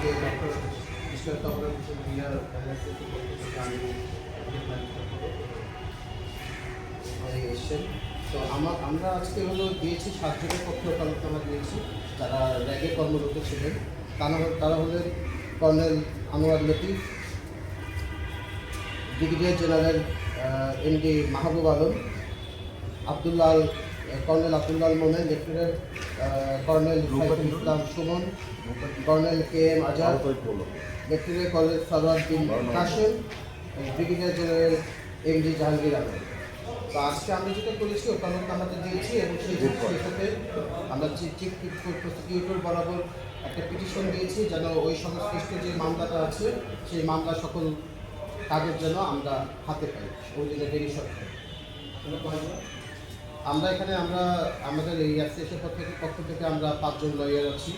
যে doctor mister তবরক মিয়ার এসছেন। তো আমরা আজকে দিয়েছি 7 জনের পক্ষে ওকালতনামা দিয়েছি যারা র্যাগে কর্মরত ছিলেন। তারা হলেন colonel Anwar Latif, brigadier general MD Mahbub Alam, colonel Abdullah Momen, lieutenant colonel Saiful Islam Sumon, colonel K M Azad, lieutenant colonel Sarwar bin Kashem, brigadier general MD Jahangir Alam. তো আজকে আমরা যেটা করেছি ওকালতনামাতে দিয়েছি এবং সেই সাথে আমরা চিফ প্রসিকিউটর বরাবর একটা পিটিশন দিয়েছি যেন ওই সংশ্লিষ্ট যে মামলাটা আছে সেই মামলা সকল কাগজ যেন আমরা হাতে পাই ওই জন্য দেরি সত্ত্বে। আমরা এখানে আমাদের এই অ্যাসোসিয়েশন পক্ষ থেকে আমরা 5 জন লয়ার আছি।